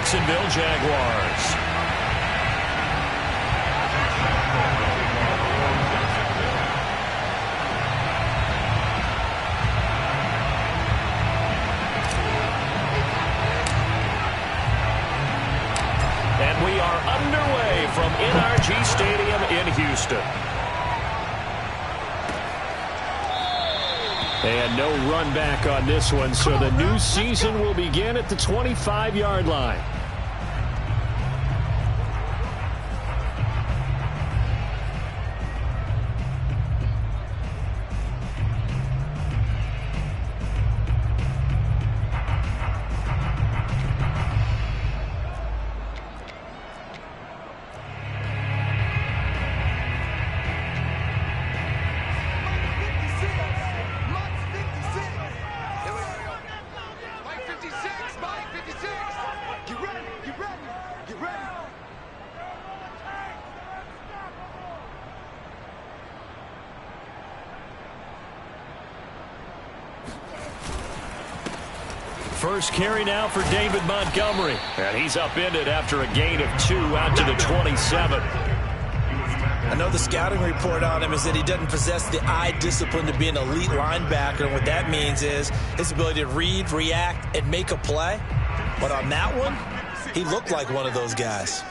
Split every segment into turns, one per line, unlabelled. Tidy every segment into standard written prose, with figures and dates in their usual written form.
Jacksonville Jaguars. And we are underway from NRG Stadium in Houston. And no run back on this one, so the new season will begin at the 25-yard line. First carry now for David Montgomery. And he's upended after a gain of 2 out to the 27.
I know the scouting report on him is that he doesn't possess the eye discipline to be an elite linebacker. And what that means is his ability to read, react, and make a play. But on that one, he looked like one of those guys.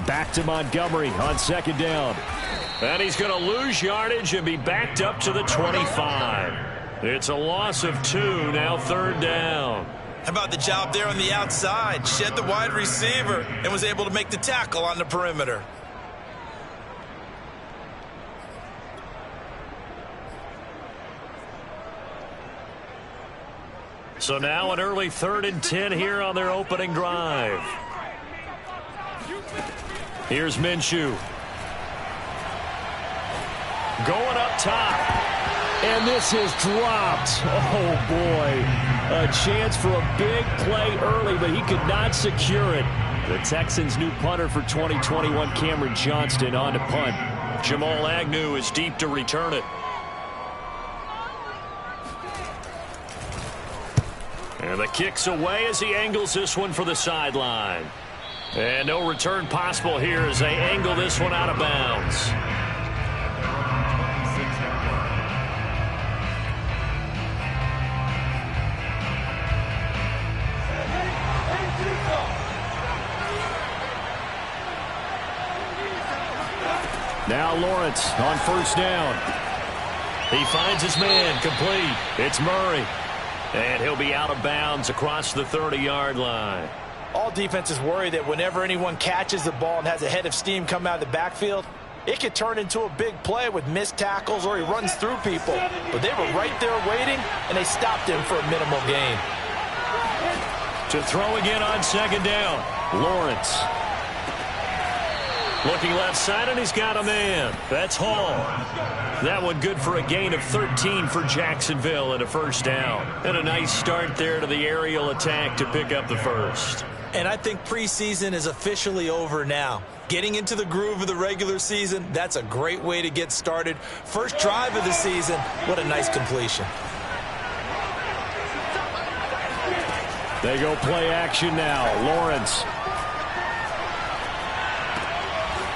Back to Montgomery on second down. And he's going to lose yardage and be backed up to the 25. It's a loss of 2, now third down.
How about the job there on the outside? Shed the wide receiver and was able to make the tackle on the perimeter.
So now an early 3rd and 10 here on their opening drive. Here's Minshew. Going up top. And this is dropped. Oh, boy. A chance for a big play early, but he could not secure it. The Texans' new punter for 2021, Cameron Johnston, on to punt. Jamal Agnew is deep to return it. And the kick's away as he angles this one for the sideline. And no return possible here as they angle this one out of bounds. Now Lawrence on first down. He finds his man complete. It's Murray. And he'll be out of bounds across the 30-yard line.
All defenses worry that whenever anyone catches the ball and has a head of steam come out of the backfield, it could turn into a big play with missed tackles or he runs through people. But they were right there waiting, and they stopped him for a minimal gain.
To throw again on second down, Lawrence. Looking left side, and he's got a man. That's Hall. That one good for a gain of 13 for Jacksonville and a first down. And a nice start there to the aerial attack to pick up the first.
And I think preseason is officially over now. Getting into the groove of the regular season, that's a great way to get started. First drive of the season, what a nice completion.
They go play action now. Lawrence.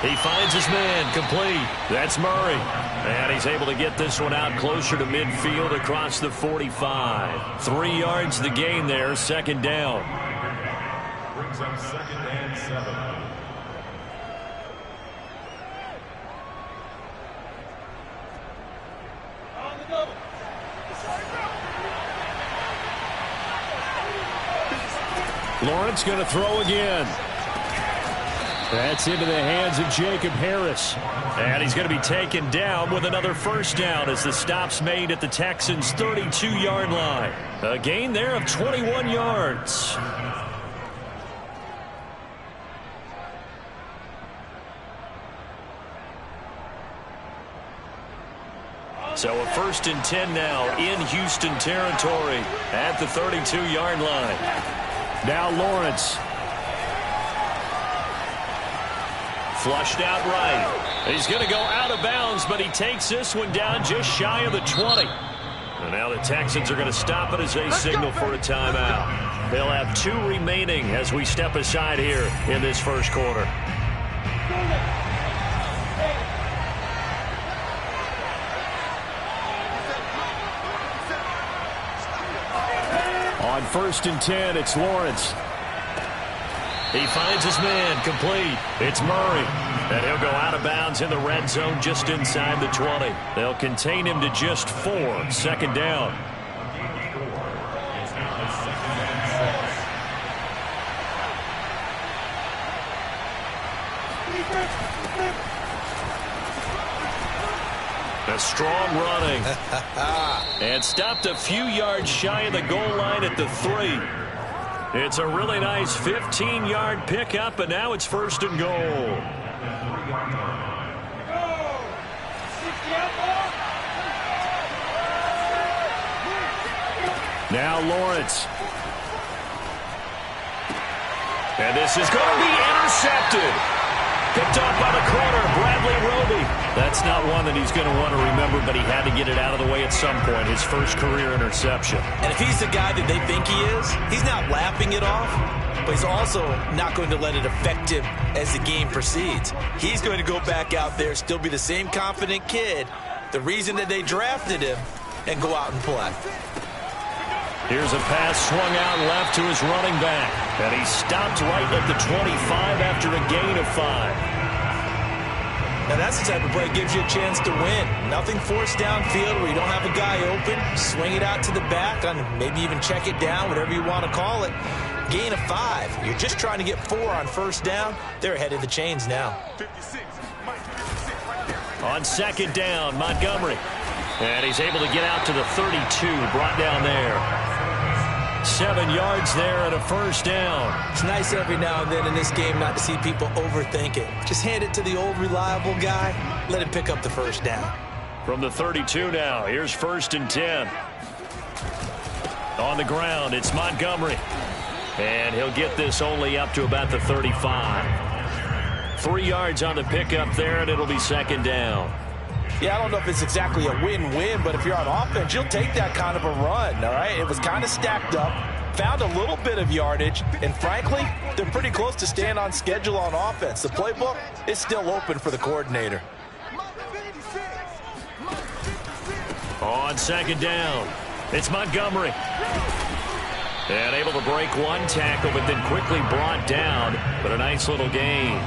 He finds his man complete. That's Murray. And he's able to get this one out closer to midfield across the 45. 3 yards the gain there, second down.
Brings up 2nd and 7.
Lawrence going to throw again. That's into the hands of Jacob Harris. And he's going to be taken down with another first down as the stop's made at the Texans' 32-yard line. A gain there of 21 yards. So a 1st and 10 now in Houston territory at the 32-yard line. Now Lawrence. Flushed out right. He's going to go out of bounds, but he takes this one down just shy of the 20. And now the Texans are going to stop it as they signal for a timeout. They'll have 2 remaining as we step aside here in this first quarter. On 1st and 10, it's Lawrence. He finds his man, complete. It's Murray. And he'll go out of bounds in the red zone just inside the 20. They'll contain him to just 4. 2nd down. A strong running. And stopped a few yards shy of the goal line at the 3. It's a really nice 15-yard pickup, and now it's 1st and goal. Now Lawrence. And this is going to be intercepted. Picked off by the corner, Bradley Roby. That's not one that he's going to want to remember, but he had to get it out of the way at some point. His first career interception. And if he's the guy that they think he is, he's not laughing it off, but he's also not going to let it affect him as the game proceeds. He's going to go back out there, still be the same confident kid, the reason that they drafted him, and go out and play. Here's a pass swung out left to his running back. And he stopped right at the 25 after a gain of 5. Now that's the type of play that gives you a chance to win. Nothing forced downfield where you don't have a guy open. Swing it out to the back, and maybe even check it down, whatever you want to call it. Gain of 5. You're just trying to get 4 on 1st down. They're ahead of the chains now. On 2nd down, Montgomery. And he's able to get out to the 32, brought down there. 7 yards there and a 1st down. It's nice every now and then in this game not to see people overthink it. Just hand it to the old reliable guy. Let him pick up the 1st down. From the 32 now, here's 1st and 10. On the ground, it's Montgomery. And he'll get this only up to about the 35. 3 yards on the pickup there, and it'll be 2nd down. Yeah, I don't know if it's exactly a win-win, but if you're on offense, you'll take that kind of a run, all right? It was kind of stacked up, found a little bit of yardage, and frankly, they're pretty close to staying on schedule on offense. The playbook is still open for the coordinator. On 2nd down, it's Montgomery. And able to break 1 tackle, but then quickly brought down, but a nice little gain.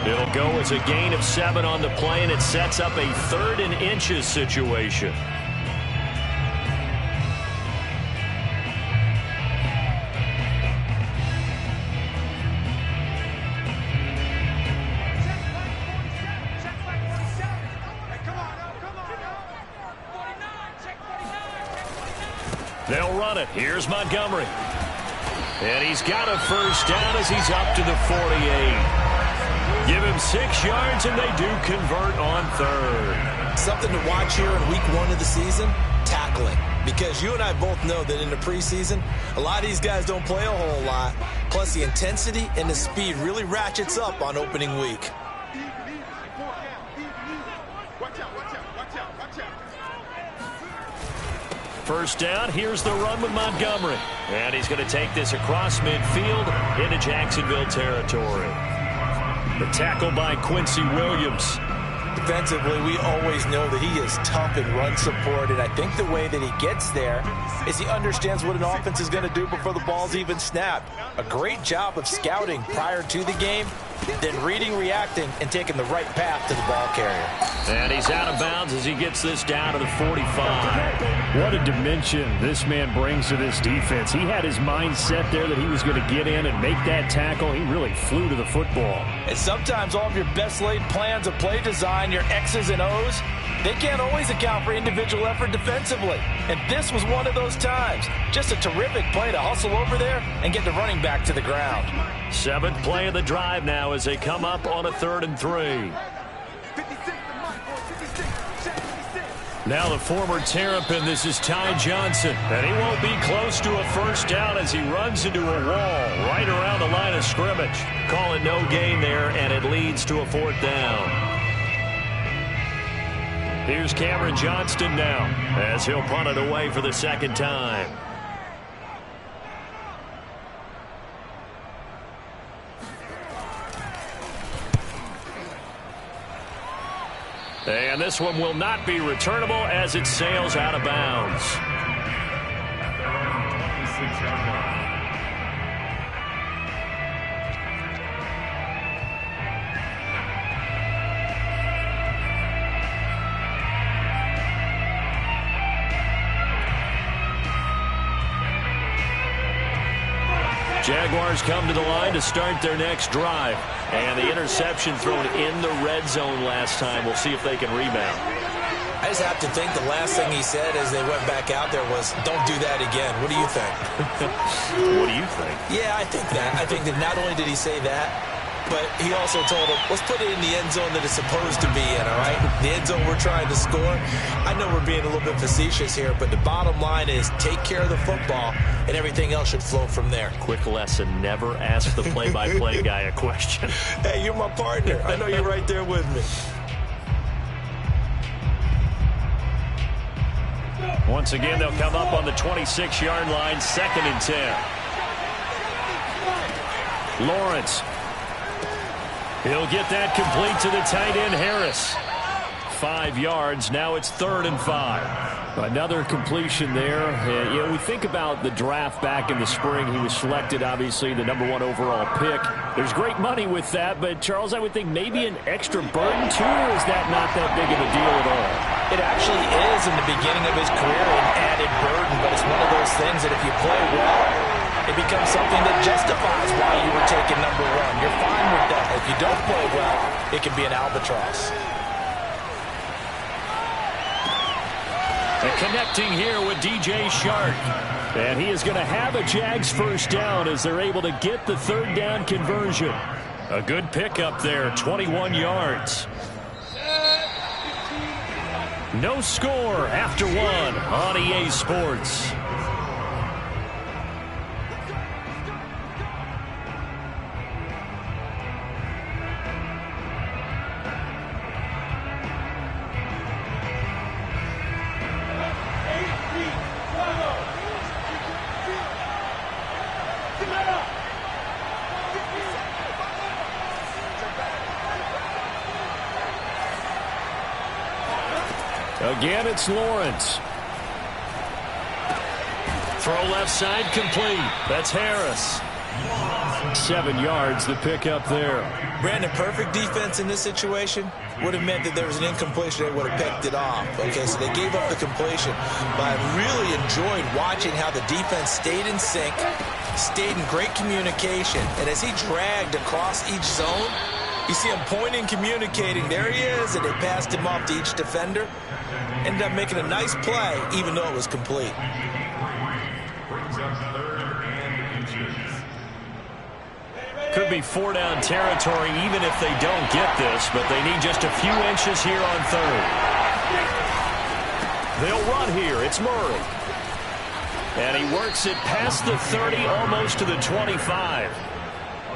It'll go as a gain of 7 on the play, and it sets up a 3rd and inches situation. They'll run it. Here's Montgomery. And he's got a 1st down as he's up to the 48. Give him 6 yards, and they do convert on 3rd. Something to watch here in week 1 of the season, tackling. Because you and I both know that in the preseason, a lot of these guys don't play a whole lot. Plus, the intensity and the speed really ratchets up on opening week. First down, here's the run with Montgomery. And he's going to take this across midfield into Jacksonville territory. The tackle by Quincy Williams. Defensively, we always know that he is tough in run support, and I think the way that he gets there is he understands what an offense is going to do before the ball's even snapped. A great job of scouting prior to the game, then reading, reacting, and taking the right path to the ball carrier. And he's out of bounds as he gets this down to the 45.
What a dimension this man brings to this defense. He had his mind set there that he was going to get in and make that tackle. He really flew to the football.
And sometimes all of your best laid plans of play design, your X's and O's, they can't always account for individual effort defensively. And this was one of those times. Just a terrific play to hustle over there and get the running back to the ground.
7th play of the drive now as they come up on a 3rd and 3. Now the former Terrapin, this is Ty Johnson. And he won't be close to a first down as he runs into a wall right around the line of scrimmage. Call it no gain there, and it leads to a 4th down. Here's Cameron Johnston now as he'll punt it away for the 2nd time. And this one will not be returnable as it sails out of bounds. Jaguars come to the line to start their next drive. And the interception thrown in the red zone last time. We'll see if they can rebound.
I just have to think the last thing he said as they went back out there was, don't do that again. What do you think?
What do you think?
Yeah, I think that. I think that not only did he say that, but he also told him, let's put it in the end zone that it's supposed to be in, all right? The end zone we're trying to score. I know we're being a little bit facetious here, but the bottom line is take care of the football, and everything else should flow from there.
Quick lesson, never ask the play-by-play guy a question.
Hey, you're my partner. I know you're right there with me.
Once again, they'll come up on the 26-yard line, 2nd and 10. Lawrence. He'll get that complete to the tight end, Harris. 5 yards. Now it's 3rd and 5. Another completion there. You know, we think about the draft back in the spring. He was selected, obviously, the #1 overall pick. There's great money with that, but, Charles, I would think maybe an extra burden, too, or is that not that big of a deal at all?
It actually is in the beginning of his career an added burden, but it's one of those things that if you play well, it becomes something that justifies why you were taken #1. You're fine with that. If you don't play well, it can be an albatross.
And connecting here with DJ Shark. And he is going to have a Jags first down as they're able to get the 3rd down conversion. A good pickup there, 21 yards. No score after 1 on EA Sports. Again, it's Lawrence. Throw left side complete. That's Harris. 7 yards, the pickup there.
Brandon, perfect defense in this situation would have meant that there was an incompletion. They would have picked it off. Okay, so they gave up the completion. But I really enjoyed watching how the defense stayed in sync, stayed in great communication. And as he dragged across each zone, you see him pointing, communicating. There he is, and they passed him off to each defender. Ended up making a nice play, even though it was complete.
Could be 4-down territory even if they don't get this, but they need just a few inches here on 3rd. They'll run here. It's Murray. And he works it past the 30, almost to the 25.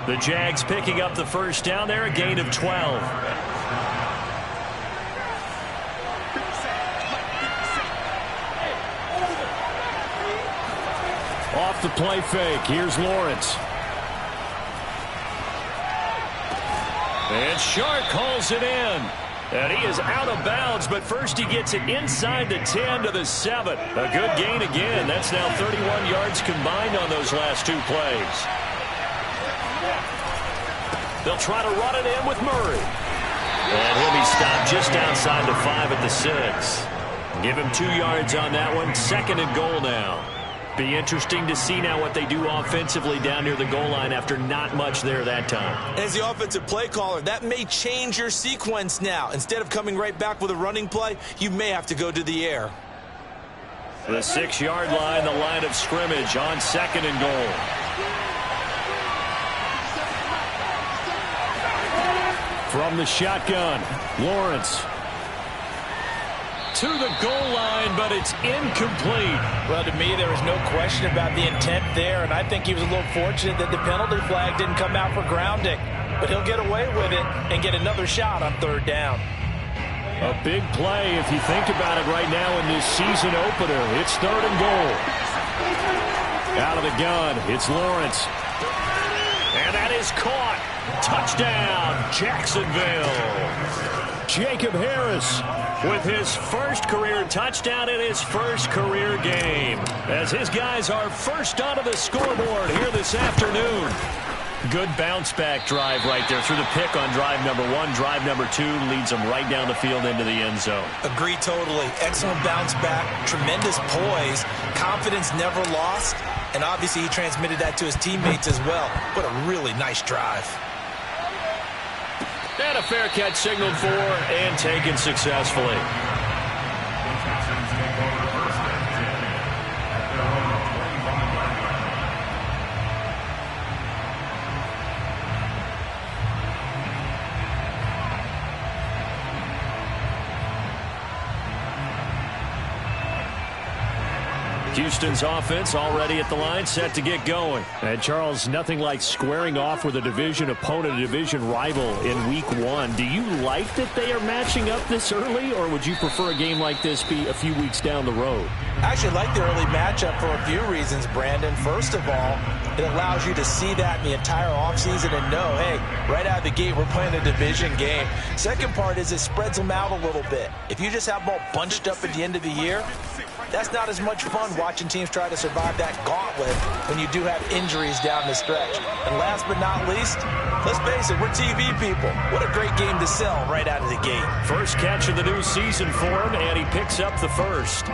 The Jags picking up the first down there, a gain of 12. Off the play fake, here's Lawrence. And Shark hauls it in. And he is out of bounds, but first he gets it inside the 10 to the 7. A good gain again. That's now 31 yards combined on those last 2 plays. They'll try to run it in with Murray. And he'll be stopped just outside the 5 at the 6. Give him 2 yards on that one. 2nd and goal now. Be interesting to see now what they do offensively down near the goal line after not much there that time.
As the offensive play caller, that may change your sequence now. Instead of coming right back with a running play, you may have to go to the air.
The 6-yard line, the line of scrimmage on 2nd and goal. From the shotgun, Lawrence. to the goal line, but it's incomplete.
Well, to me, there was no question about the intent there, and I think he was a little fortunate that the penalty flag didn't come out for grounding. But he'll get away with it and get another shot on third down.
A big play if you think about it right now in this season opener. It's third and goal. Out of the gun, it's Lawrence. And that is caught. Touchdown, Jacksonville. Jacob Harris with his first career touchdown in his first career game, as his guys are first onto the scoreboard here this afternoon. Good bounce-back drive right there through the pick on drive number 1. Drive number 2 leads them right down the field into the end zone.
Agree totally. Excellent bounce back, tremendous poise, confidence never lost, and obviously he transmitted that to his teammates as well. What a really nice drive.
And a fair catch signaled for and taken successfully. Houston's offense already at the line, set to get going. And Charles, nothing like squaring off with a division opponent, a division rival in week 1. Do you like that they are matching up this early, or would you prefer a game like this be a few weeks down the road?
I actually like the early matchup for a few reasons, Brandon. First of all, it allows you to see that in the entire offseason and know, hey, right out of the gate, we're playing a division game. Second part is it spreads them out a little bit. If you just have them all bunched up at the end of the year, that's not as much fun watching teams try to survive that gauntlet when you do have injuries down the stretch. And last but not least, let's face it, we're TV people. What a great game to sell right out of the gate.
First catch of the new season for him, and he picks up the first.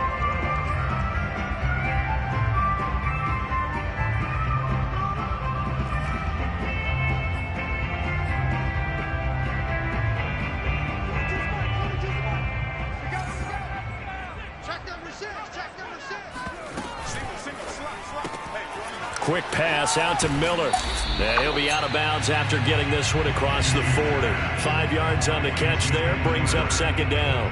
Quick pass out to Miller. And he'll be out of bounds after getting this one across the 40. 5 yards on the catch there, brings up second down.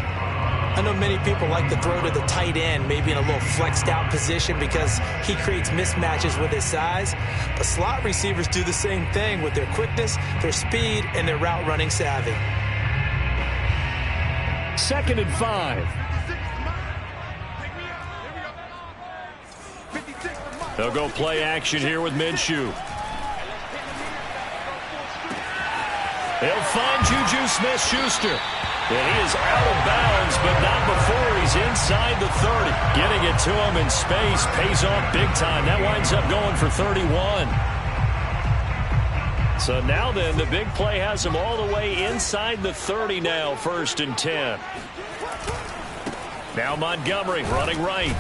I know many people like to throw to the tight end, maybe in a little flexed out position because he creates mismatches with his size. But slot receivers do the same thing with their quickness, their speed, and their route running savvy.
2nd and 5. They'll go play action here with Minshew. They'll find Juju Smith-Schuster. And he is out of bounds, but not before he's inside the 30. Getting it to him in space pays off big time. That winds up going for 31. So now then, the big play has him all the way inside the 30 now, 1st and 10. Now Montgomery running right.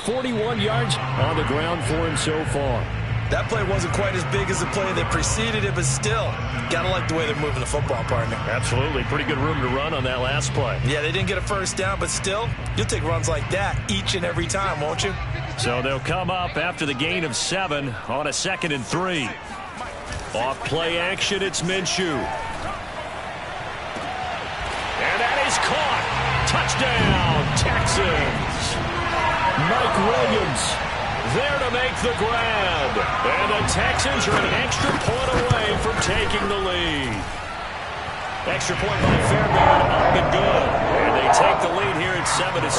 41 yards on the ground for him so far.
That play wasn't quite as big as the play that preceded it, but still, gotta like the way they're moving the football, partner.
Absolutely. Pretty good room to run on that last play.
Yeah, they didn't get a first down, but still, you'll take runs like that each and every time, won't you?
So they'll come up after the gain of 7 on a 2nd and 3. Off play action, it's Minshew. And that is caught. Touchdown, Texans. Mike Williams there to make the grab. And the Texans are an extra point away from taking the lead. Extra point by Fairbairn, up and good. And they take the lead here at 7-6.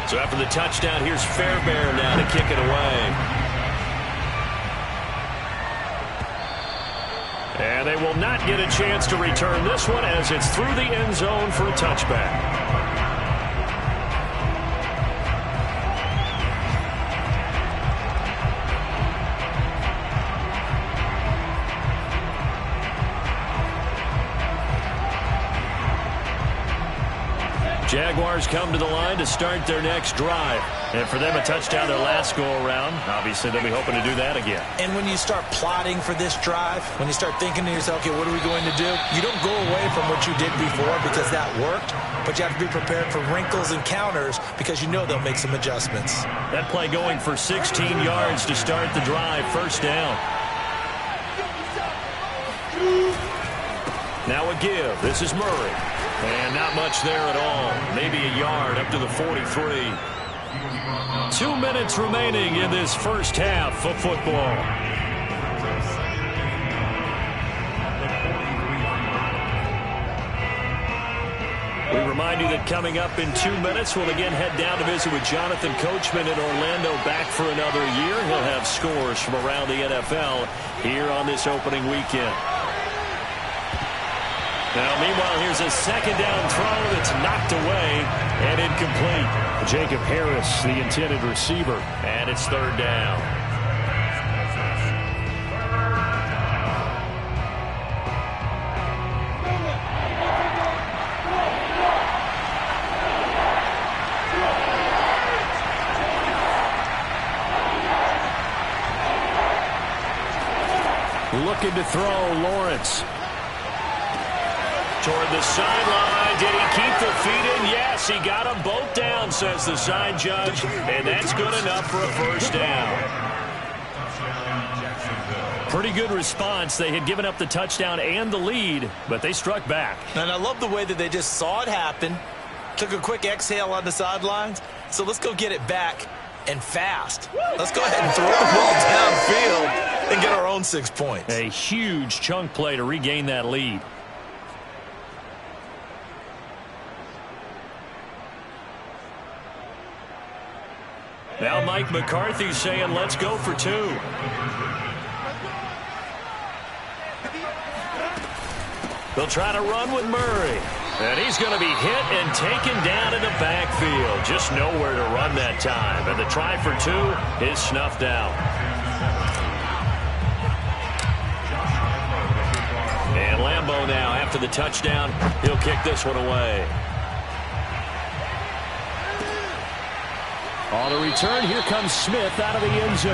So after the touchdown, here's Fairbairn now to kick it away. And they will not get a chance to return this one as it's through the end zone for a touchback. Jaguars come to the line to start their next drive. And for them, a touchdown their last go-around. Obviously, they'll be hoping to do that again.
And when you start plotting for this drive, when you start thinking to yourself, okay, what are we going to do? You don't go away from what you did before because that worked, but you have to be prepared for wrinkles and counters because you know they'll make some adjustments.
That play going for 16 yards to start the drive. First down. Now a give. This is Murray. And not much there at all. Maybe a yard up to the 43. 2 minutes remaining in this first half of football. We remind you that coming up in 2 minutes, we'll again head down to visit with Jonathan Coachman in Orlando, back for another year. He'll have scores from around the NFL here on this opening weekend. Now, meanwhile, here's a second down throw that's knocked away and incomplete.
Jacob Harris, the intended receiver.
And it's third down.
Looking to throw, Lawrence.
Toward the sideline. Did he keep the feet in? Yes, he got them both down, says the side judge. And that's good enough for a first down. Pretty good response. They had given up the touchdown and the lead, but they struck back.
And I love the way that they just saw it happen, took a quick exhale on the sidelines. So let's go get it back and fast. Let's go ahead and throw the ball downfield and get our own 6 points.
A huge chunk play to regain that lead. Now Mike McCarthy saying, let's go for 2. They'll try to run with Murray. And he's going to be hit and taken down in the backfield. Just nowhere to run that time. And the try for 2 is snuffed out. And Lambeau now, after the touchdown, he'll kick this one away.
On the return, here comes Smith out of the end zone.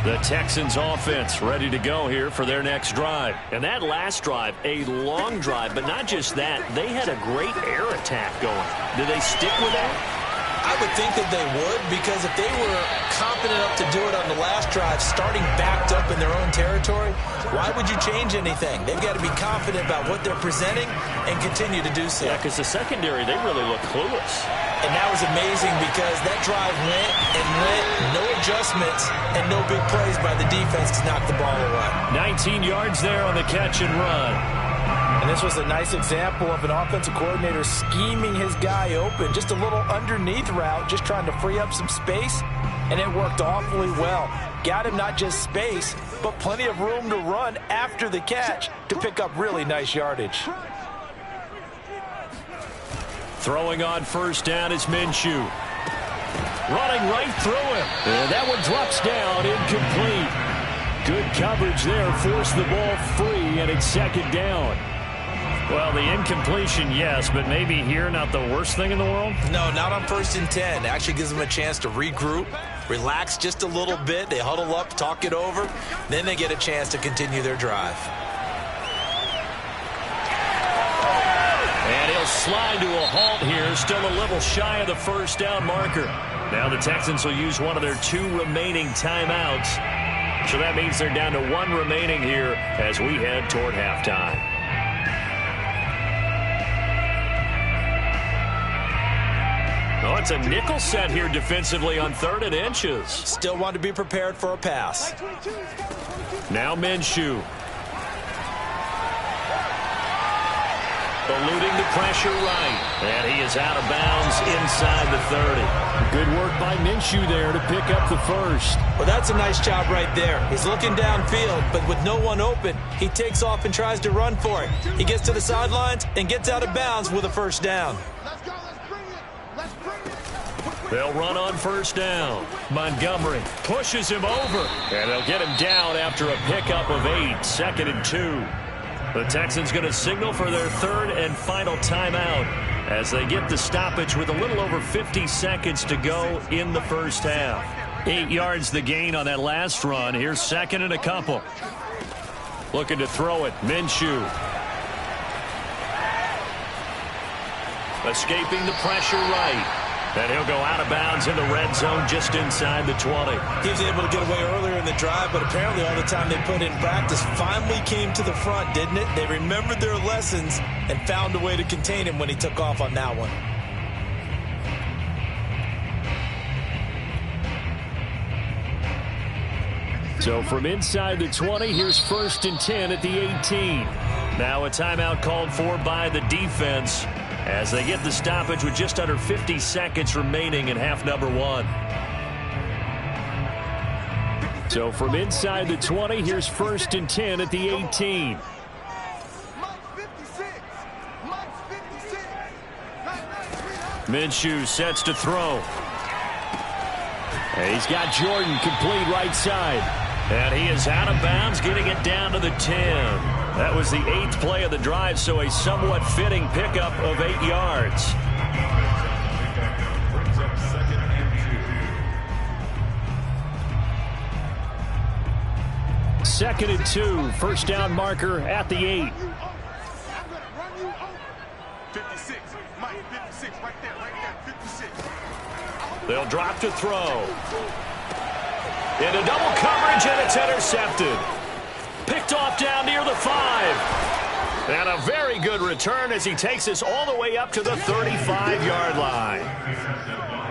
The Texans offense ready to go here for their next drive. And that last drive, a long drive, but not just that. They had a great air attack going. Do they stick with that?
I would think that they would, because if they were confident enough to do it on the last drive, starting backed up in their own territory, why would you change anything? They've got to be confident about what they're presenting and continue to do so.
Yeah, because the secondary, they really look clueless.
And that was amazing because that drive went and went, no adjustments and no big plays by the defense to knock the ball away.
19 yards there on the catch and run.
And this was a nice example of an offensive coordinator scheming his guy open. Just a little underneath route, just trying to free up some space, and it worked awfully well. Got him not just space, but plenty of room to run after the catch to pick up really nice yardage.
Throwing on first down is Minshew. Running right through him. And that one drops down, incomplete. Good coverage there, forced the ball free, and it's second down. Well, the incompletion, yes, but maybe here not the worst thing in the world?
No, not on 1st and 10. It actually gives them a chance to regroup, relax just a little bit. They huddle up, talk it over. Then they get a chance to continue their drive.
And he'll slide to a halt here, still a little shy of the first down marker. Now the Texans will use one of their 2 remaining timeouts. So that means they're down to 1 remaining here as we head toward halftime. Oh, it's a nickel set here defensively on 3rd and inches.
Still want to be prepared for a pass.
Now Minshew. Eluding the pressure right. And he is out of bounds inside the 30.
Good work by Minshew there to pick up the first.
Well, that's a nice job right there. He's looking downfield, but with no one open, he takes off and tries to run for it. He gets to the sidelines and gets out of bounds with a first down.
They'll run on first down. Montgomery pushes him over, and they'll get him down after a pickup of 8, 2nd and 2. The Texans going to signal for their 3rd and final timeout as they get the stoppage with a little over 50 seconds to go in the first half. 8 yards the gain on that last run. Here's 2nd and a couple. Looking to throw it. Minshew. escaping the pressure right. And he'll go out of bounds in the red zone just inside the 20.
He was able to get away earlier in the drive, but apparently all the time they put in practice finally came to the front, didn't it? They remembered their lessons and found a way to contain him when he took off on that one.
So from inside the 20, here's 1st and 10 at the 18. Now a timeout called for by the defense as they get the stoppage with just under 50 seconds remaining in half number 1. So from inside the 20, here's 1st and 10 at the 18. Minshew sets to throw. And he's got Jordan complete right side. And he is out of bounds, getting it down to the 10. That was the 8th play of the drive, so a somewhat fitting pickup of 8 yards.
Brings up 2nd and 2.
2nd and 2, first down marker at the 8.
56, Mike, 56, right there, 56.
They'll drop to throw. Into double coverage, and it's intercepted. Picked off down near the 5. And a very good return as he takes us all the way up to the 35-yard line.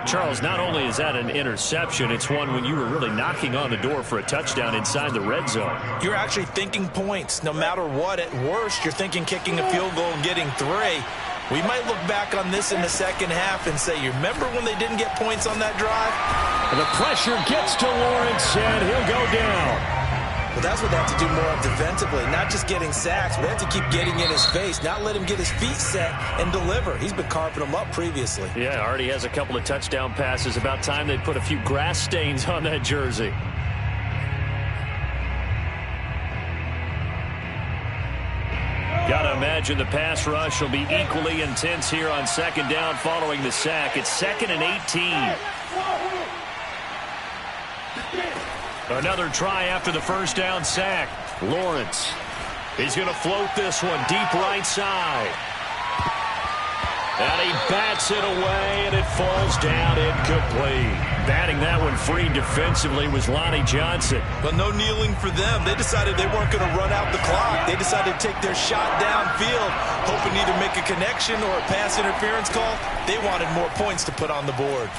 Charles, not only is that an interception, it's one when you were really knocking on the door for a touchdown inside the red zone.
You're actually thinking points. No matter what, at worst, you're thinking kicking a field goal and getting 3. We might look back on this in the second half and say, you remember when they didn't get points on that drive?
And the pressure gets to Lawrence, and he'll go down.
Well, that's what they have to do more of defensively, not just getting sacks, but they have to keep getting in his face, not let him get his feet set and deliver. He's been carving them up previously.
Yeah, already has a couple of touchdown passes. About time they put a few grass stains on that jersey. Gotta imagine the pass rush will be equally intense here on 2nd down following the sack. It's 2nd and 18. Another try after the first down sack. Lawrence. He's going to float this one deep right side. And he bats it away, and it falls down incomplete. Batting that one free defensively was Lonnie Johnson.
But no kneeling for them. They decided they weren't going to run out the clock. They decided to take their shot downfield, hoping to either make a connection or a pass interference call. They wanted more points to put on the board.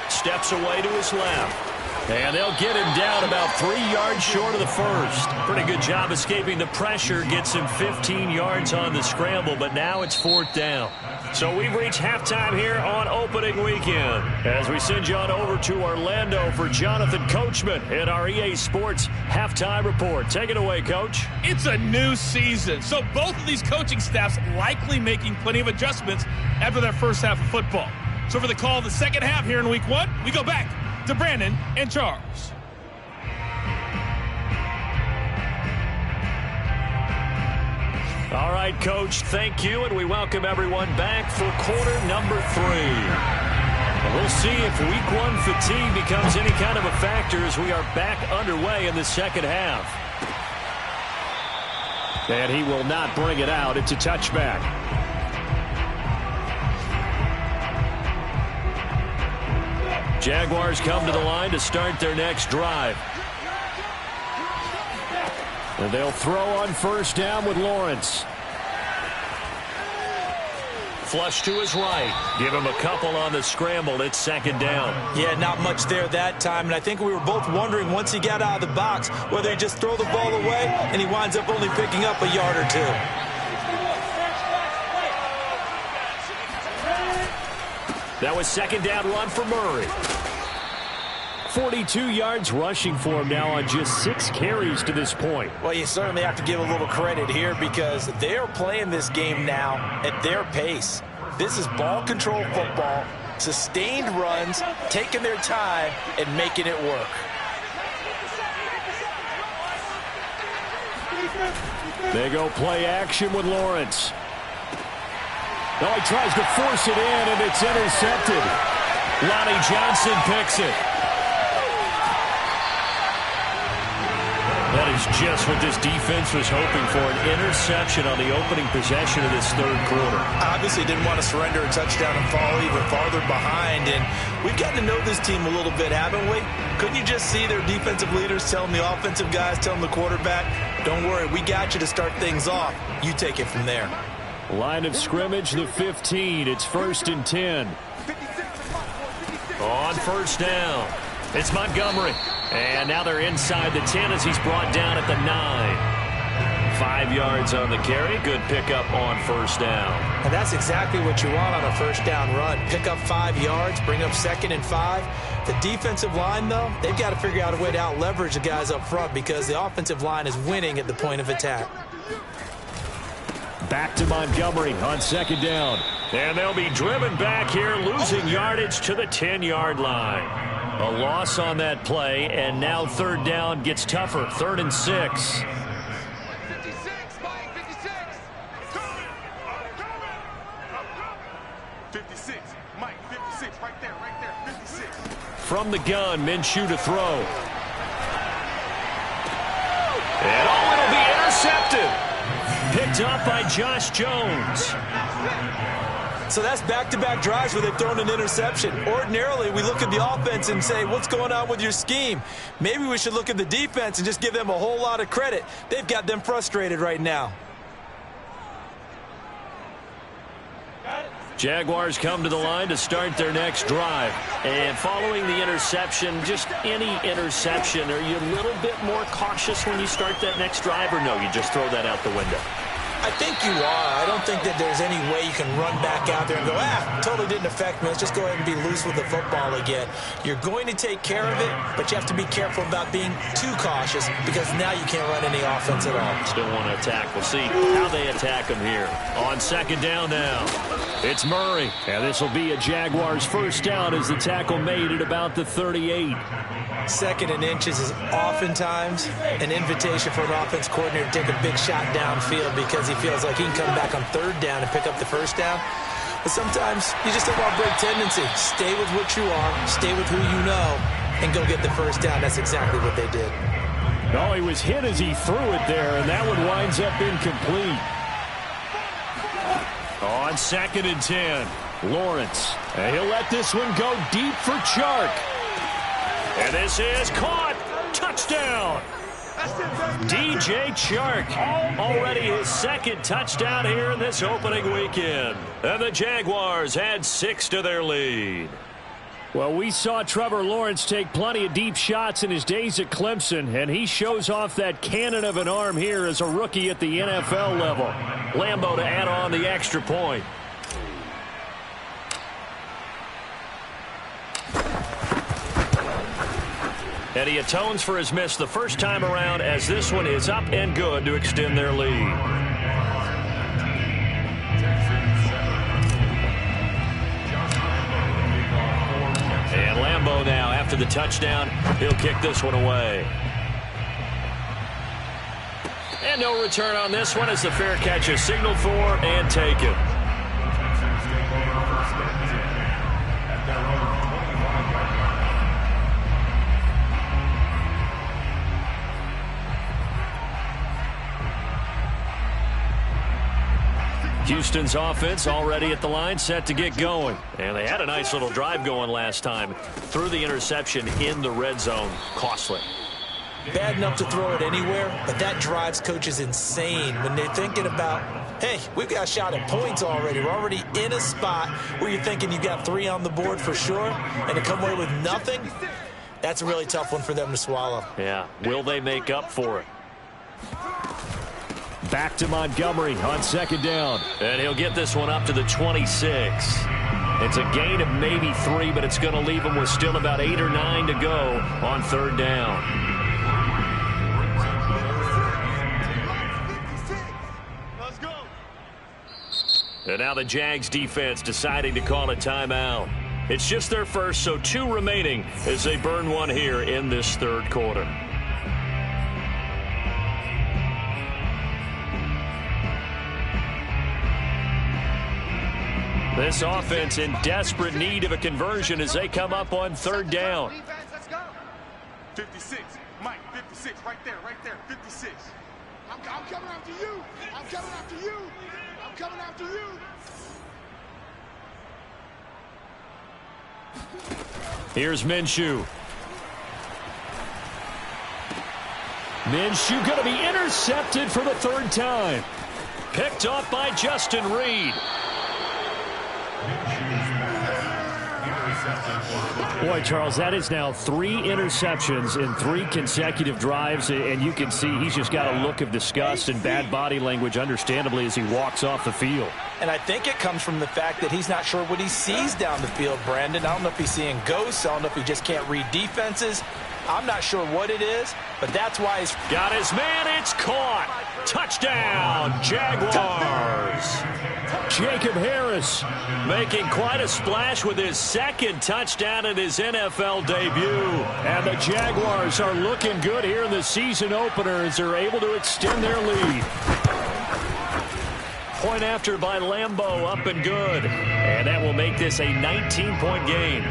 Steps away to his left.
And they'll get him down about 3 yards short of the first. Pretty good job escaping the pressure. Gets him 15 yards on the scramble, but now it's 4th down. So we've reached halftime here on opening weekend. As we send you on over to Orlando for Jonathan Coachman in our EA Sports Halftime Report. Take it away, Coach.
It's a new season, so both of these coaching staffs likely making plenty of adjustments after that first half of football. So for the call of the second half here in week 1, we go back to Brandon and Charles.
All right, Coach, thank you, and we welcome everyone back for quarter number 3. And we'll see if week 1 fatigue becomes any kind of a factor as we are back underway in the second half. And he will not bring it out. It's a touchback. Jaguars come to the line to start their next drive. And they'll throw on first down with Lawrence. Flush to his right. Give him a couple on the scramble. It's 2nd down.
Yeah, not much there that time. And I think we were both wondering once he got out of the box whether he just throw the ball away and he winds up only picking up a yard or 2.
That was 2nd down run for Murray. 42 yards rushing for him now on just 6 carries to this point.
Well, you certainly have to give a little credit here because they are playing this game now at their pace. This is ball control football, sustained runs, taking their time, and making it work.
They go play action with Lawrence. No, he tries to force it in, and it's intercepted. Lonnie Johnson picks it. That is is just what this defense was hoping for, an interception on the opening possession of this third quarter.
Obviously didn't want to surrender a touchdown and fall even farther behind. And we've gotten to know this team a little bit, haven't we? Couldn't you just see their defensive leaders telling the offensive guys, telling the quarterback, don't worry, we got you to start things off. You take it from there.
Line of scrimmage, the 15. It's 1st and 10. On first down, it's Montgomery. And now they're inside the 10 as he's brought down at the 9. 5 yards on the carry. Good pickup on first down.
And that's exactly what you want on a first down run. Pick up 5 yards, bring up 2nd and 5. The defensive line, though, they've got to figure out a way to out-leverage the guys up front because the offensive line is winning at the point of attack.
Back to Montgomery on 2nd down. And they'll be driven back here, losing yardage to the 10-yard line. A loss on that play, and now 3rd down gets tougher. 3rd and 6.
56, Mike, 56. 56, Mike, 56, right there, 56.
From the gun, Minshew to throw. And it'll be intercepted. Picked up by Josh Jones.
So that's back-to-back drives where they've thrown an interception. Ordinarily, we look at the offense and say, what's going on with your scheme? Maybe we should look at the defense and just give them a whole lot of credit. They've got them frustrated right now.
Jaguars come to the line to start their next drive. And following the interception, just any interception, are you a little bit more cautious when you start that next drive, or no, you just throw that out the window?
I think you are. I don't think that there's any way you can run back out there and go, totally didn't affect me. Let's just go ahead and be loose with the football again. You're going to take care of it, but you have to be careful about being too cautious because now you can't run any offense at all.
Still want to attack. We'll see how they attack them here. On 2nd down now, it's Murray. And this will be a Jaguars first down as the tackle made at about the 38.
2nd and inches is oftentimes an invitation for an offense coordinator to take a big shot downfield because he feels like he can come back on 3rd down and pick up the first down. But sometimes you just don't want to break tendency. Stay with what you are, stay with who you know, and go get the first down. That's exactly what they did.
Oh, he was hit as he threw it there, and that one winds up incomplete. On 2nd and 10, Lawrence. And he'll let this one go deep for Chark. And this is caught. Touchdown. DJ Chark, already his 2nd touchdown here in this opening weekend. And the Jaguars add 6 to their lead. Well, we saw Trevor Lawrence take plenty of deep shots in his days at Clemson, and he shows off that cannon of an arm here as a rookie at the NFL level. Lambo to add on the extra point. And he atones for his miss the first time around as this one is up and good to extend their lead. And Lambo now, after the touchdown, he'll kick this one away. And no return on this one as the fair catch is signaled for and taken. Houston's offense already at the line, set to get going. And they had a nice little drive going last time. Threw the interception in the red zone. Costly.
Bad enough to throw it anywhere, but that drives coaches insane when they're thinking about, hey, we've got a shot at points already. We're already in a spot where you're thinking you've got 3 on the board for sure, and to come away with nothing, that's a really tough one for them to swallow.
Yeah, will they make up for it? Back to Montgomery on 2nd down. And he'll get this one up to the 26. It's a gain of maybe 3, but it's going to leave him with still about 8 or 9 to go on 3rd down.
Let's go.
And now the Jags defense deciding to call a timeout. It's just their first, so 2 remaining as they burn one here in this 3rd quarter. This offense in desperate need of a conversion as they come up on 3rd down.
56, Mike, 56. 56, right there, 56. I'm coming after you. I'm coming after you. I'm coming after you.
Here's Minshew. Minshew going to be intercepted for the third time. Picked off by Justin Reed. Boy, Charles, that is now 3 interceptions in 3 consecutive drives, and you can see he's just got a look of disgust and bad body language, understandably, as he walks off the field.
And I think it comes from the fact that he's not sure what he sees down the field, Brandon. I don't know if he's seeing ghosts. I don't know if he just can't read defenses. I'm not sure what it is, but that's why he's
got his man. It's caught. Touchdown, Jaguars. Jacob Harris making quite a splash with his second touchdown in his NFL debut. And the Jaguars are looking good here in the season opener as they're able to extend their lead. Point after by Lambeau, up and good. And that will make this a 19-point game.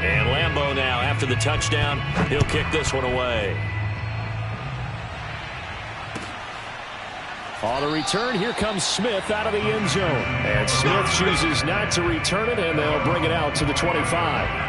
And Lambeau now, after the touchdown, he'll kick this one away. On the return, here comes Smith out of the end zone. And Smith chooses not to return it, and they'll bring it out to the 25.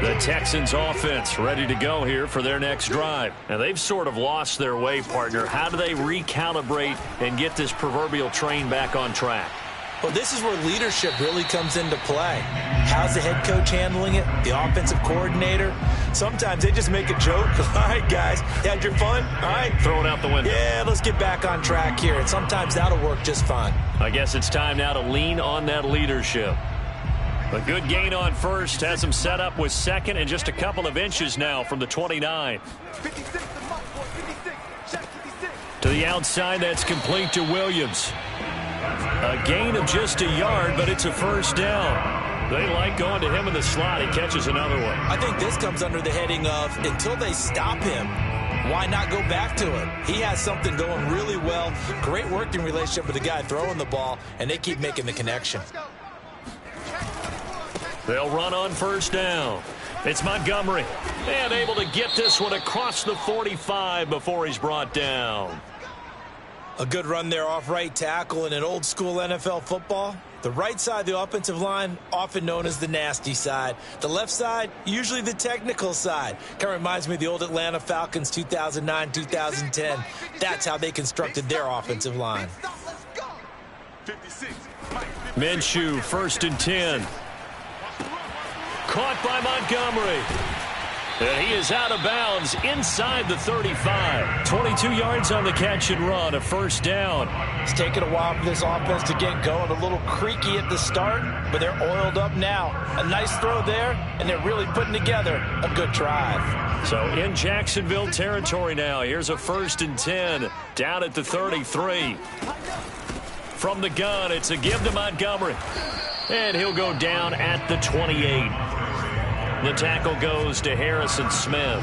The Texans offense ready to go here for their next drive. Now, they've sort of lost their way, partner. How do they recalibrate and get this proverbial train back on track?
Well, this is where leadership really comes into play. How's the head coach handling it? The offensive coordinator? Sometimes they just make a joke. All right, guys, you had your fun? All right.
Throw it out the window.
Yeah, let's get back on track here. And sometimes that'll work just fine.
I guess it's time now to lean on that leadership. A good gain on first has him set up with second and just a couple of inches now from the 29.
56,
to the outside, that's complete to Williams. A gain of just a yard, but it's a first down. They like going to him in the slot. He catches another one.
I think this comes under the heading of until they stop him, why not go back to him? He has something going really well. Great working relationship with the guy throwing the ball, and they keep making the connection.
They'll run on first down. It's Montgomery. And able to get this one across the 45 before he's brought down.
A good run there off right tackle in an old school NFL football. The right side of the offensive line, often known as the nasty side. The left side, usually the technical side. Kind of reminds me of the old Atlanta Falcons 2009-2010. That's how they constructed their offensive line.
56.
Minshew, 1st and 10. Caught by Montgomery. And he is out of bounds inside the 35. 22 yards on the catch and run, a first down.
It's taken a while for this offense to get going. A little creaky at the start, but they're oiled up now. A nice throw there, and they're really putting together a good drive.
So in Jacksonville territory now. Here's a 1st and 10 down at the 33. From the gun, it's a give to Montgomery. And he'll go down at the 28. The tackle goes to Harrison Smith.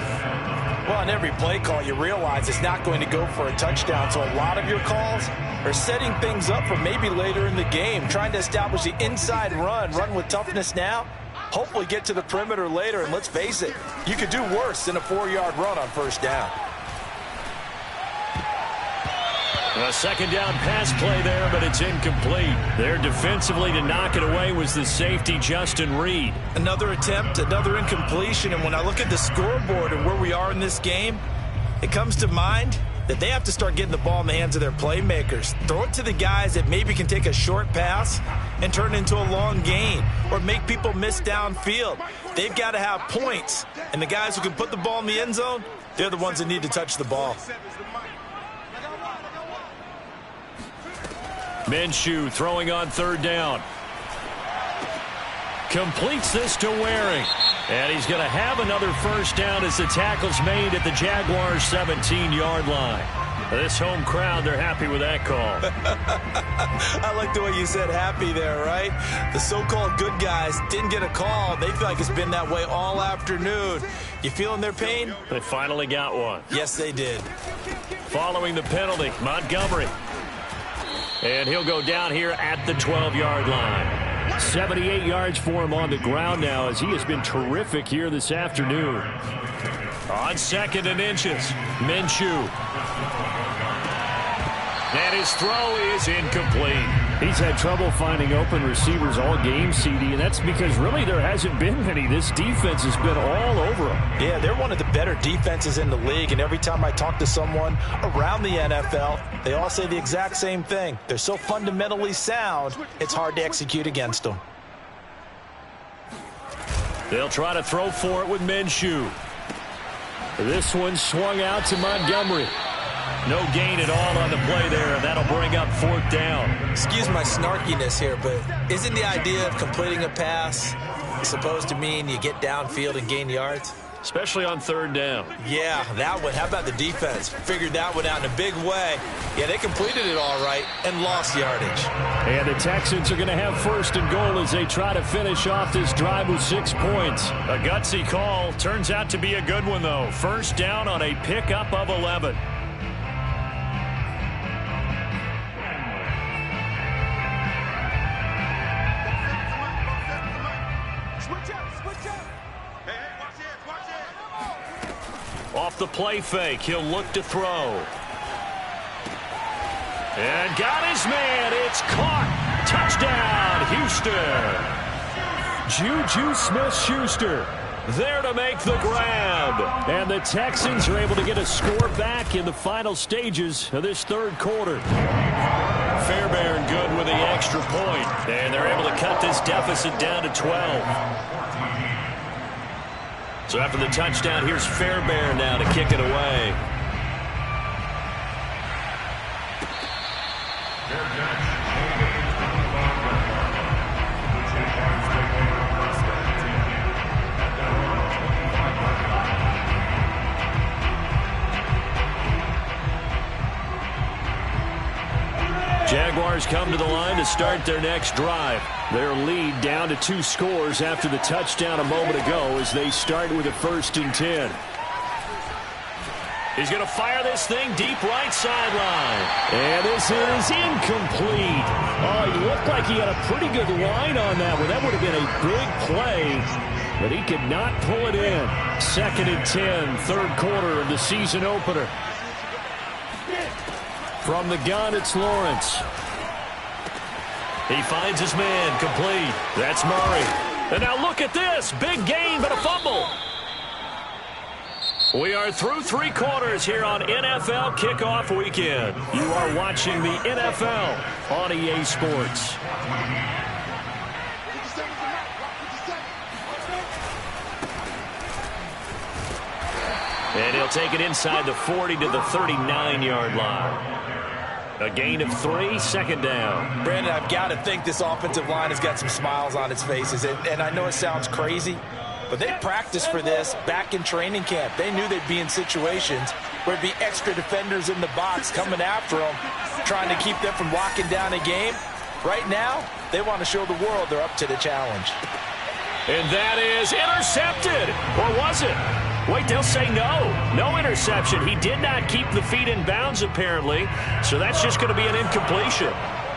Well, on every play call, you realize it's not going to go for a touchdown. So a lot of your calls are setting things up for maybe later in the game, trying to establish the inside run with toughness now, hopefully get to the perimeter later. And let's face it, you could do worse than a 4-yard run on first down.
A second down pass play there, but it's incomplete. There defensively to knock it away was the safety, Justin Reed.
Another attempt, another incompletion, and when I look at the scoreboard and where we are in this game, it comes to mind that they have to start getting the ball in the hands of their playmakers. Throw it to the guys that maybe can take a short pass and turn it into a long gain or make people miss downfield. They've got to have points, and the guys who can put the ball in the end zone, they're the ones that need to touch the ball.
Minshew throwing on 3rd down. Completes this to Waring. And he's going to have another first down as the tackle's made at the Jaguars' 17-yard line.
This home crowd, they're happy with that call.
I like the way you said happy there, right? The so-called good guys didn't get a call. They feel like it's been that way all afternoon. You feeling their pain?
They finally got one.
Yes, they did.
Following the penalty, Montgomery. And he'll go down here at the 12-yard line. 78 yards for him on the ground now as he has been terrific here this afternoon. On 2nd and inches, Minshew. And his throw is incomplete. He's had trouble finding open receivers all game, CD, and that's because really there hasn't been many. This defense has been all over them.
Yeah, they're one of the better defenses in the league, and every time I talk to someone around the NFL, they all say the exact same thing. They're so fundamentally sound, it's hard to execute against them.
They'll try to throw for it with Minshew. This one swung out to Montgomery. No gain at all on the play there, and that'll bring up 4th down.
Excuse my snarkiness here, but isn't the idea of completing a pass supposed to mean you get downfield and gain yards?
Especially on 3rd down.
Yeah, that one. How about the defense? Figured that one out in a big way. Yeah, they completed it all right and lost yardage.
And the Texans are going to have 1st and goal as they try to finish off this drive with 6 points. A gutsy call. Turns out to be a good one, though. 1st down on a pickup of 11. Off the play fake, he'll look to throw. And got his man. It's caught. Touchdown, Houston. Juju Smith-Schuster there to make the grab. And the Texans are able to get a score back in the final stages of this 3rd quarter. Fairbairn good with the extra point. And they're able to cut this deficit down to 12. So after the touchdown, here's Fairbairn now to kick it away. Jaguars come to the line to start their next drive. Their lead down to 2 scores after the touchdown a moment ago as they start with a 1st and 10. He's going to fire this thing deep right sideline. And this is incomplete. Oh, he looked like he had a pretty good line on that one. That would have been a big play, but he could not pull it in. 2nd and 10, 3rd quarter of the season opener. From the gun, it's Lawrence. He finds his man, complete. That's Murray. And now look at this. Big gain, but a fumble. We are through 3 quarters here on NFL Kickoff Weekend. You are watching the NFL on EA Sports. And he'll take it inside the 40 to the 39-yard line. A gain of 3, 2nd down.
Brandon, I've got to think this offensive line has got some smiles on its faces. And I know it sounds crazy, but they practiced for this back in training camp. They knew they'd be in situations where it'd be extra defenders in the box coming after them, trying to keep them from locking down a game. Right now, they want to show the world they're up to the challenge.
And that is intercepted. Or was it? Wait, they'll say no. No interception. He did not keep the feet in bounds, apparently. So that's just going to be an incompletion.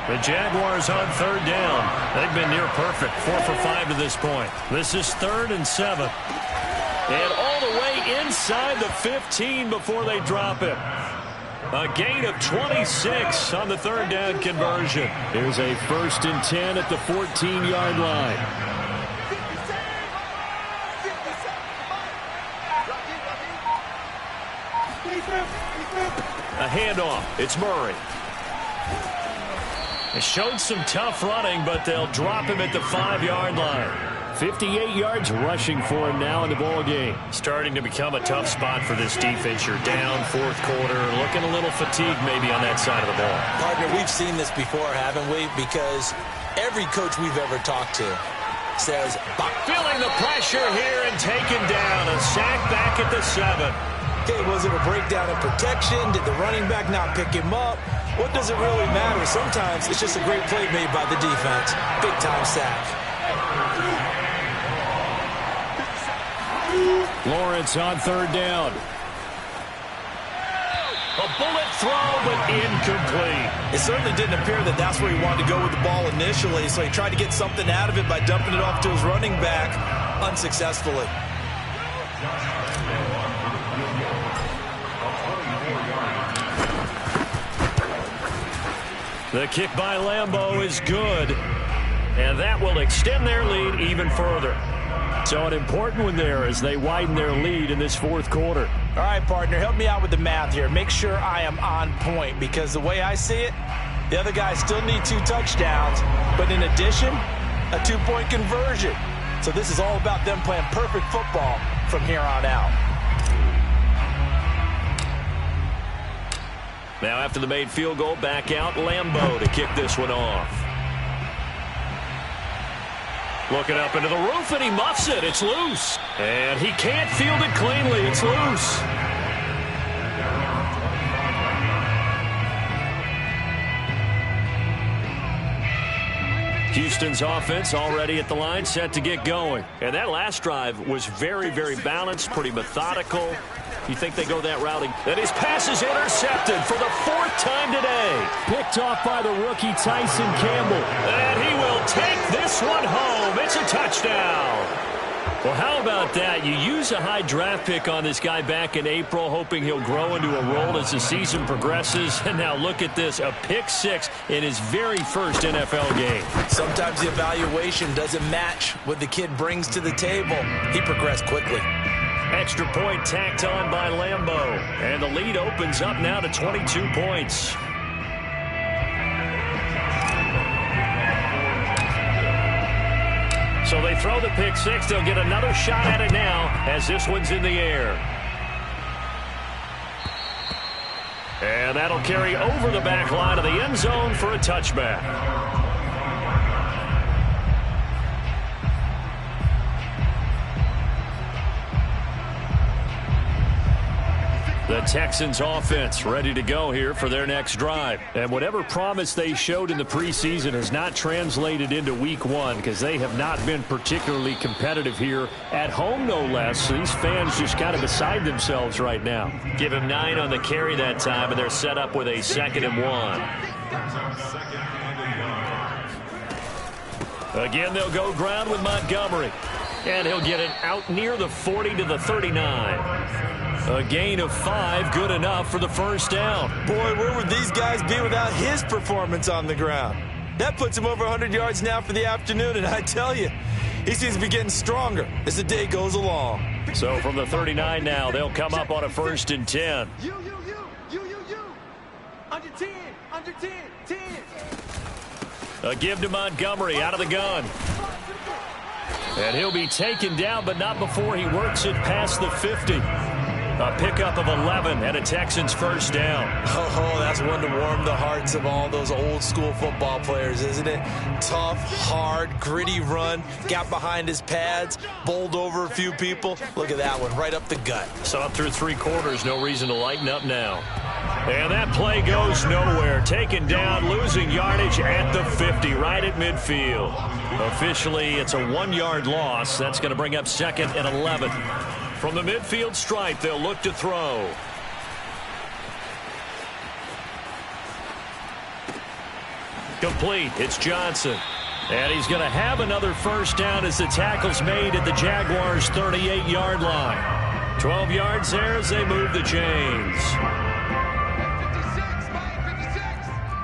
The Jaguars on 3rd down. They've been near perfect. 4 for 5 to this point. This is 3rd and 7. And all the way inside the 15 before they drop it. A gain of 26 on the 3rd down conversion. Here's a 1st and 10 at the 14-yard line. A handoff. It's Murray. They showed some tough running, but they'll drop him at the 5-yard line. 58 yards rushing for him now in the ball game. Starting to become a tough spot for this defense. You're down 4th quarter, looking a little fatigued maybe on that side of the ball.
Partner, we've seen this before, haven't we? Because every coach we've ever talked to says,
feeling the pressure here and taken down. A sack back at the 7.
Okay, was it a breakdown in protection? Did the running back not pick him up? What does it really matter? Sometimes it's just a great play made by the defense. Big-time sack.
Lawrence on third down.
A bullet throw, but incomplete.
It certainly didn't appear that that's where he wanted to go with the ball initially, so he tried to get something out of it by dumping it off to his running back unsuccessfully.
The kick by Lambeau is good, and that will extend their lead even further.
So an important one there as they widen their lead in this fourth quarter.
All right, partner, help me out with the math here. Make sure I am on point, because the way I see it, the other guys still need 2 touchdowns, but in addition, a 2-point conversion. So this is all about them playing perfect football from here on out.
Now after the made field goal, back out Lambeau to kick this one off. Looking up into the roof, and he muffs it. It's loose. And he can't field it cleanly. It's loose. Houston's offense already at the line, set to get going. And that last drive was very, very balanced, pretty methodical. You think they go that route? And his pass is intercepted for the 4th time today.
Picked off by the rookie Tyson Campbell.
And he will take this one home. It's a touchdown. Well, how about that? You use a high draft pick on this guy back in April, hoping he'll grow into a role as the season progresses. And now look at this, a pick 6 in his very first NFL game.
Sometimes the evaluation doesn't match what the kid brings to the table. He progressed quickly.
Extra point tacked on by Lambeau. And the lead opens up now to 22 points. So they throw the pick 6. They'll get another shot at it now as this one's in the air. And that'll carry over the back line of the end zone for a touchback. The Texans offense ready to go here for their next drive. And whatever promise they showed in the preseason has not translated into week 1 because they have not been particularly competitive here at home, no less. So these fans just kind of beside themselves right now. Give him 9 on the carry that time, and they're set up with a 2nd and 1. Again, they'll go ground with Montgomery. And he'll get it out near the 40 to the 39. A gain of 5, good enough for the first down.
Boy, where would these guys be without his performance on the ground? That puts him over 100 yards now for the afternoon, and I tell you, he seems to be getting stronger as the day goes along.
So from the 39 now, they'll come up on a 1st and 10.
You. Under 10, 10.
A give to Montgomery out of the gun. And he'll be taken down, but not before he works it past the 50. A pickup of 11 and a Texans first down.
Oh, that's one to warm the hearts of all those old school football players, isn't it? Tough, hard, gritty run. Got behind his pads, bowled over a few people. Look at that one, right up the gut.
Saw it through 3 quarters, no reason to lighten up now. And that play goes nowhere. Taken down, losing yardage at the 50, right at midfield. Officially, it's a 1-yard loss. That's going to bring up 2nd and 11. From the midfield stripe, they'll look to throw. Complete. It's Johnson. And he's going to have another first down as the tackle's made at the Jaguars' 38-yard line. 12 yards there as they move the chains.
56, Mike, 56.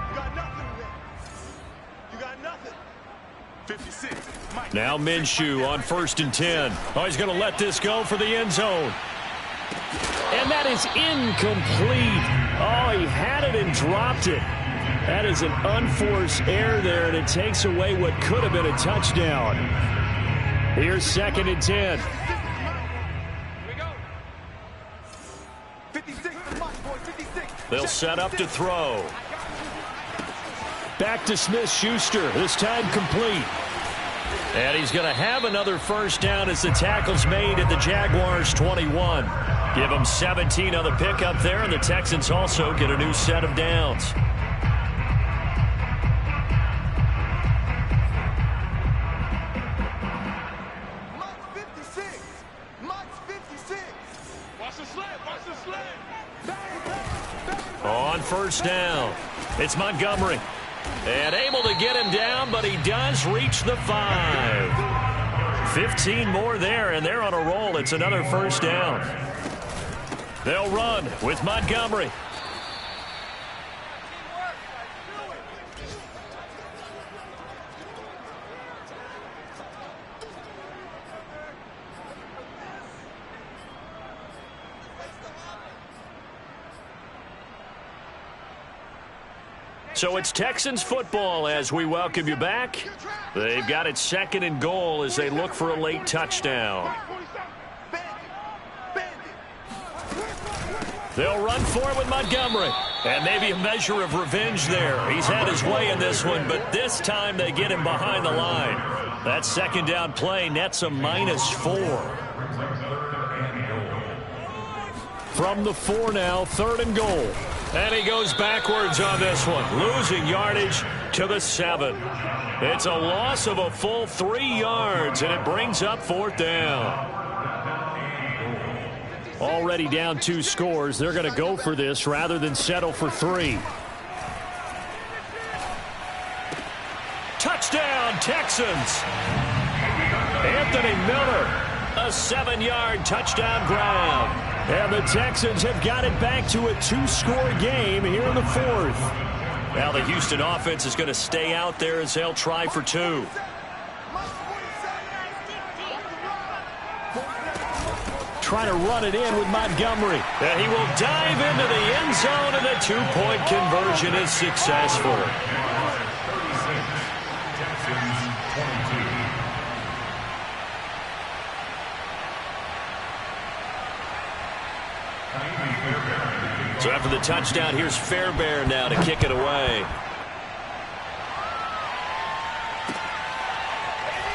You got nothing there. You got nothing. 56. Mike.
Now Minshew on 1st and 10. Oh, he's going to let this go for the end zone.
And that is incomplete. Oh, he had it and dropped it. That is an unforced error there, and it takes away what could have been a touchdown. Here's 2nd and 10.
Here we go. 56, boy, 56.
They'll set up to throw.
Back to Smith-Schuster, this time complete. And he's going to have another first down as the tackle's made at the Jaguars' 21. Give them 17 on the pickup there, and the Texans also get a new set of downs. On first down, it's Montgomery. And able to get him down, but he does reach the 5. 15 more there, and they're on a roll. It's another first down. They'll run with Montgomery. So it's Texans football as we welcome you back. They've got it 2nd and goal as they look for a late touchdown. They'll run for it with Montgomery. And maybe a measure of revenge there. He's had his way in this one, but this time they get him behind the line. That 2nd down play nets a -4. From the 4 now, 3rd and goal. And he goes backwards on this one, losing yardage to the 7. It's a loss of a full 3 yards, and it brings up 4th down. Already down 2 scores. They're going to go for this rather than settle for 3. Touchdown, Texans. Anthony Miller, a 7-yard touchdown grab. And the Texans have got it back to a 2-score game here in the 4th. Now the Houston offense is going to stay out there as they'll try for 2. Trying to run it in with Montgomery. And he will dive into the end zone, and the 2-point conversion is successful. So after the touchdown, here's Fairbairn now to kick it away.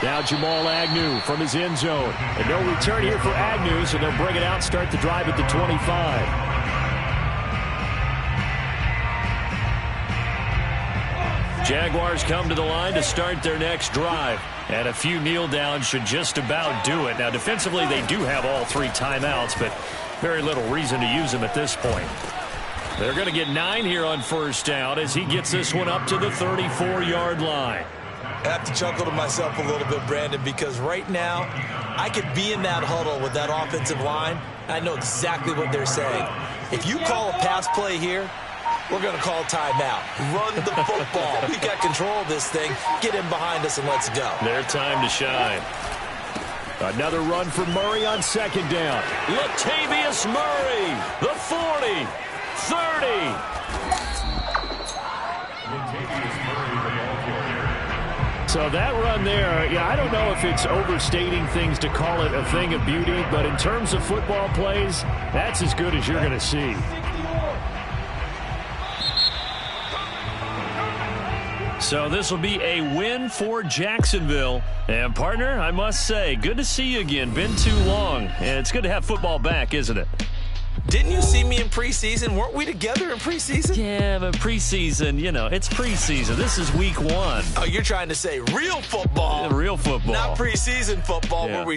Now Jamal Agnew from his end zone. And no return here for Agnew, so they'll bring it out, start the drive at the 25. Jaguars come to the line to start their next drive. And a few kneel downs should just about do it. Now defensively they do have all 3 timeouts, but very little reason to use them at this point. They're going to get 9 here on first down as he gets this one up to the 34-yard line.
I have to chuckle to myself a little bit, Brandon, because right now I could be in that huddle with that offensive line. I know exactly what they're saying. If you call a pass play here, we're going to call timeout. Run the football. We've got control of this thing. Get him behind us and let's go.
Their time to shine. Another run for Murray on 2nd down. Latavius Murray, the 40, 30. So that run there, yeah, I don't know if it's overstating things to call it a thing of beauty, but in terms of football plays, that's as good as you're going to see. So this will be a win for Jacksonville. And, partner, I must say, good to see you again. Been too long. And it's good to have football back, isn't it?
Didn't you see me in preseason? Weren't we together in preseason?
Yeah, but preseason, you know, it's preseason. This is week 1.
Oh, you're trying to say real football.
Real football.
Not preseason football where we